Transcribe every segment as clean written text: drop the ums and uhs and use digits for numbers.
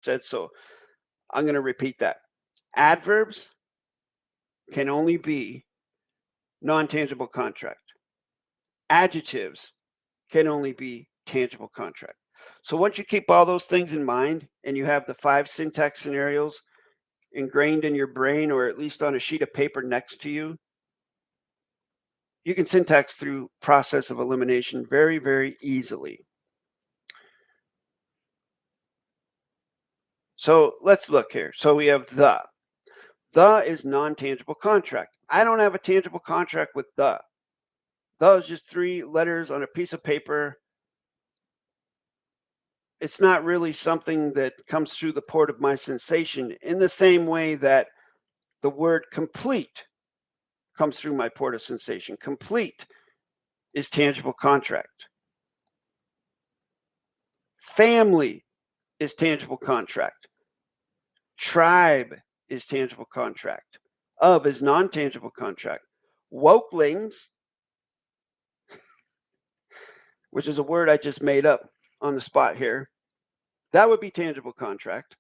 said, so I'm going to repeat that. Adverbs can only be non-tangible contract. Adjectives can only be tangible contract. So once you keep all those things in mind and you have the 5 syntax scenarios ingrained in your brain, or at least on a sheet of paper next to you, you can syntax through process of elimination very, very easily. So let's look here. So we have the. The is non-tangible contract. I don't have a tangible contract with the. The is just 3 letters on a piece of paper. It's not really something that comes through the port of my sensation in the same way that the word complete comes through my port of sensation. Complete is tangible contract. Family is tangible contract. Tribe is tangible contract. Of is non-tangible contract. Wokelings, which is a word I just made up on the spot here, that would be tangible contract.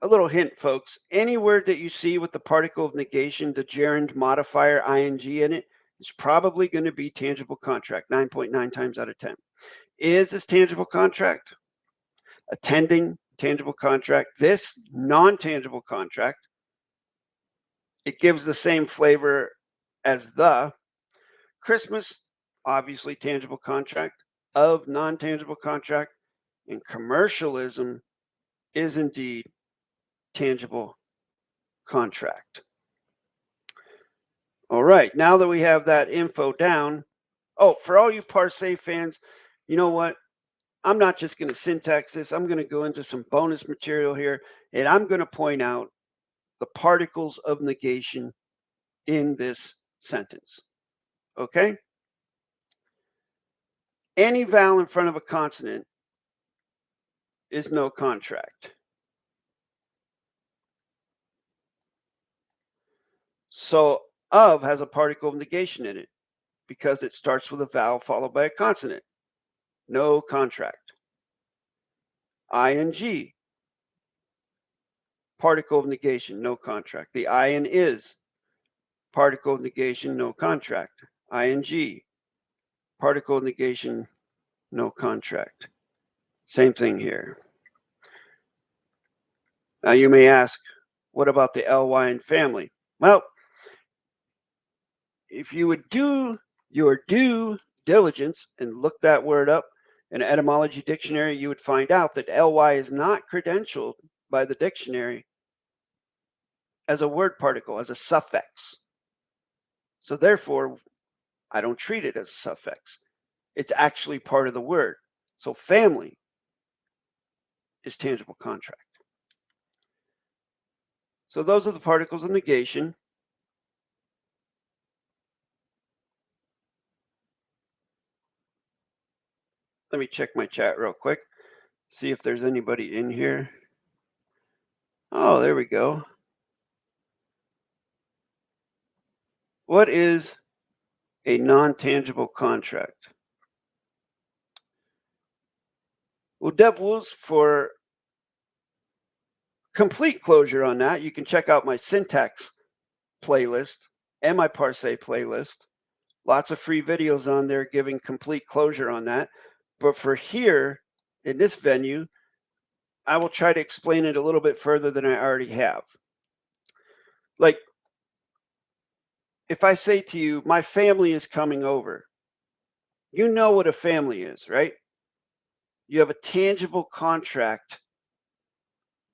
A little hint, folks. Any word that you see with the particle of negation, the gerund modifier ing in it, is probably going to be tangible contract 9.9 times out of 10. Is tangible contract. Attending, tangible contract. This, non-tangible contract. It gives the same flavor as the. Christmas, obviously tangible contract. Of, non-tangible contract. And commercialism is indeed tangible contract. All right, now that we have that info down, oh, for all you Parsay fans, you know what? I'm not just going to syntax this. I'm going to go into some bonus material here, and I'm going to point out the particles of negation in this sentence. Okay? Any vowel in front of a consonant is no contract. So of has a particle of negation in it because it starts with a vowel followed by a consonant. No contract. ing, particle of negation, no contract. The in is, particle of negation, no contract. ing, particle of negation, no contract. Same thing here. Now you may ask, what about the ly in family? Well, if you would do your due diligence and look that word up in an etymology dictionary, you would find out that ly is not credentialed by the dictionary as a word particle, as a suffix. So therefore, I don't treat it as a suffix. It's actually part of the word. So family is tangible contract. So those are the particles of negation. Let me check my chat real quick, see if there's anybody in here. Oh, there we go. What is a non-tangible contract? Well, devils, for complete closure on that, you can check out my syntax playlist and my Parsay playlist. Lots of free videos on there giving complete closure on that. But for here, in this venue, I will try to explain it a little bit further than I already have. Like, if I say to you, my family is coming over, you know what a family is, right? You have a tangible contract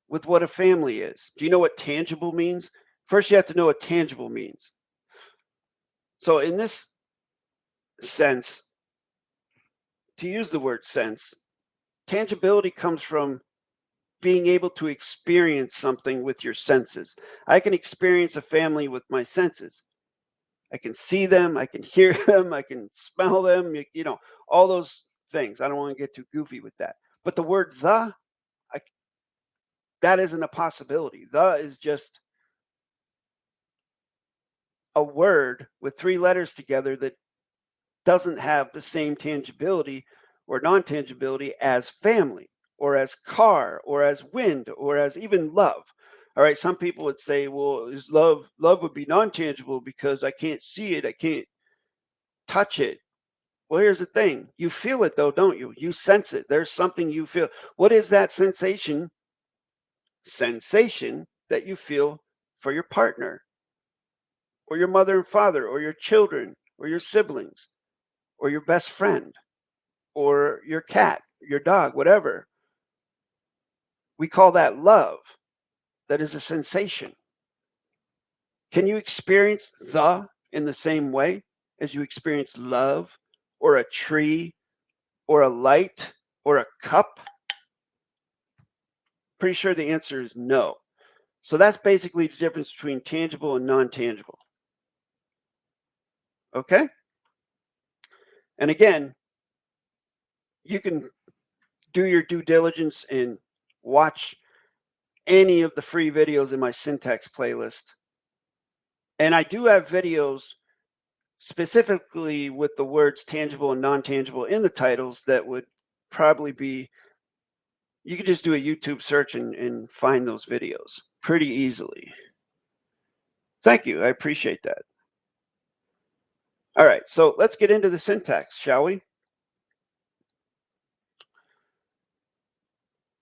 with what a family is. Do you know what tangible means? First, you have to know what tangible means. So in this sense, to use the word sense, tangibility comes from being able to experience something with your senses. I can experience a family with my senses. I can see them, I can hear them, I can smell them, you know, all those things. I don't want to get too goofy with that. But the word the, that isn't a possibility. The is just a word with 3 letters together that doesn't have the same tangibility or non-tangibility as family or as car, or as wind, or as even love. All right, some people would say, well, is love would be non-tangible because I can't see it, I can't touch it. Well, here's the thing. You feel it though, don't you? You sense it. There's something you feel. What is that sensation? Sensation that you feel for your partner, or your mother and father, or your children, or your siblings, or your best friend, or your cat, your dog, whatever. We call that love. That is a sensation. Can you experience the in the same way as you experience love, or a tree, or a light, or a cup? Pretty sure the answer is no. So that's basically the difference between tangible and non-tangible. Okay? And again, you can do your due diligence and watch any of the free videos in my syntax playlist. And I do have videos specifically with the words tangible and non-tangible in the titles that would probably be, you could just do a YouTube search and find those videos pretty easily. Thank you. I appreciate that. All right, so let's get into the syntax, shall we?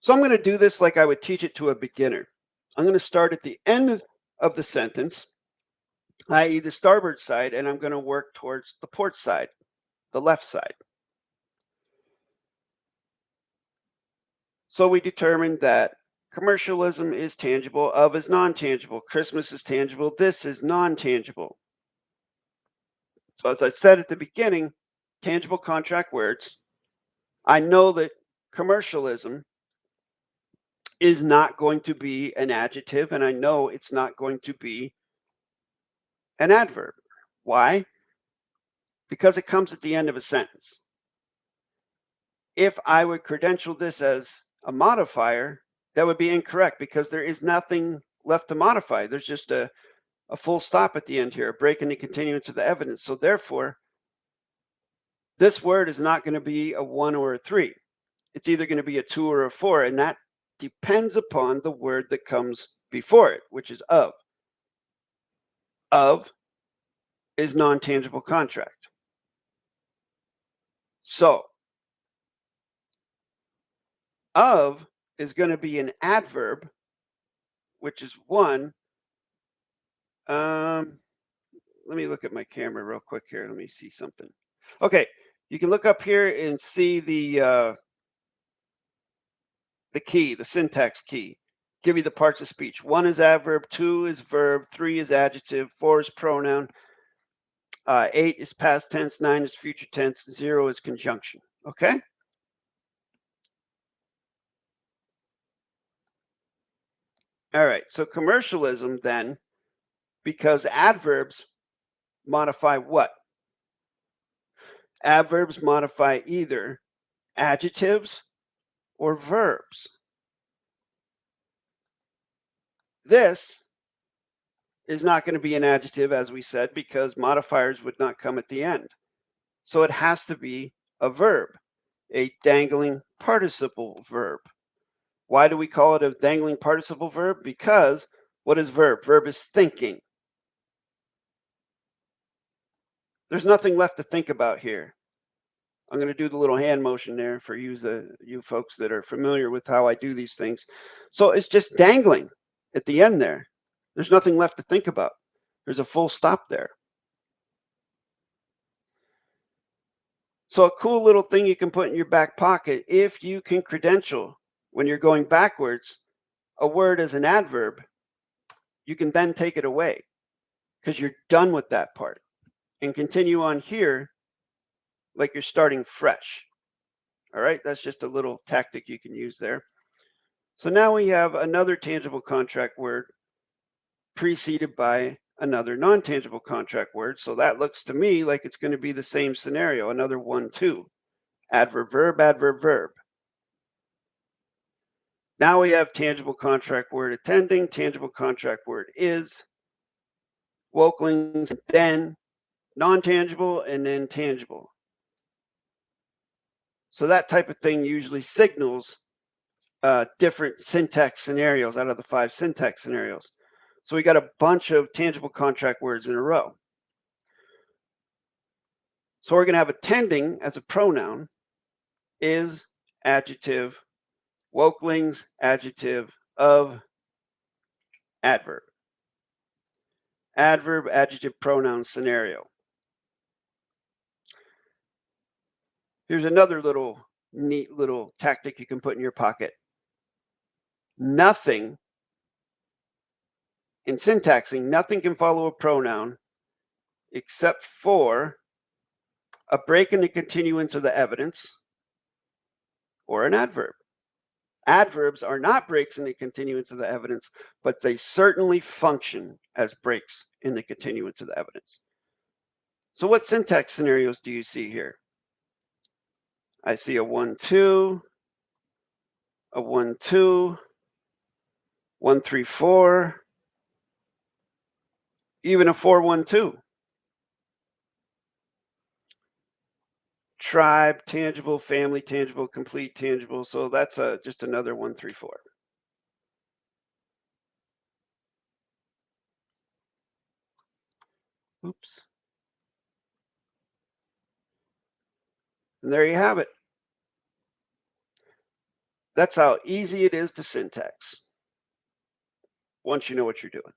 So I'm going to do this like I would teach it to a beginner. I'm going to start at the end of the sentence, i.e. the starboard side, and I'm going to work towards the port side, the left side. So we determined that commercialism is tangible, of is non-tangible, Christmas is tangible, this is non-tangible. So as I said at the beginning, tangible contract words. I know that commercialism is not going to be an adjective, and I know it's not going to be an adverb. Why? Because it comes at the end of a sentence. If I would credential this as a modifier, that would be incorrect because there is nothing left to modify. There's just a full stop at the end here, a break in the continuance of the evidence. So therefore, this word is not going to be a 1 or a 3. It's either going to be a 2 or a 4, and that depends upon the word that comes before it, which is of. Of is non-tangible contract. So of is going to be an adverb, which is 1. Let me look at my camera real quick here. Let me see something. Okay, you can look up here and see the key, the syntax key. Give you the parts of speech. 1 is adverb, 2 is verb, 3 is adjective, 4 is pronoun, 8 is past tense, 9 is future tense, 0 is conjunction. Okay? All right, so commercialism then, because adverbs modify what? Adverbs modify either adjectives or verbs. This is not going to be an adjective, as we said, because modifiers would not come at the end. So it has to be a verb, a dangling participle verb. Why do we call it a dangling participle verb? Because what is verb? Verb is thinking. There's nothing left to think about here. I'm going to do the little hand motion there for you folks that are familiar with how I do these things. So it's just dangling at the end there. There's nothing left to think about. There's a full stop there. So a cool little thing you can put in your back pocket, if you can credential when you're going backwards a word as an adverb, you can then take it away because you're done with that part and continue on here like you're starting fresh. All right, that's just a little tactic you can use there. So now we have another tangible contract word preceded by another non-tangible contract word. So that looks to me like it's going to be the same scenario, another 1, 2. Adverb, verb, adverb, verb. Now we have tangible contract word attending, tangible contract word is, Wokelings, then non-tangible, and then tangible. So that type of thing usually signals different syntax scenarios out of the 5 syntax scenarios. So we got a bunch of tangible contract words in a row. So we're going to have attending as a pronoun, is, adjective, wokelings, adjective, of, adverb. Adverb, adjective, pronoun scenario. Here's another neat little tactic you can put in your pocket. Nothing, in syntaxing, nothing can follow a pronoun except for a break in the continuance of the evidence or an adverb. Adverbs are not breaks in the continuance of the evidence, but they certainly function as breaks in the continuance of the evidence. So what syntax scenarios do you see here? I see a 1-2, a 1-2, 1-3-4, even a 4-1-2. Tribe, tangible, family, tangible, complete, tangible. So that's just another 1-3-4. Oops. And there you have it. That's how easy it is to syntax once you know what you're doing.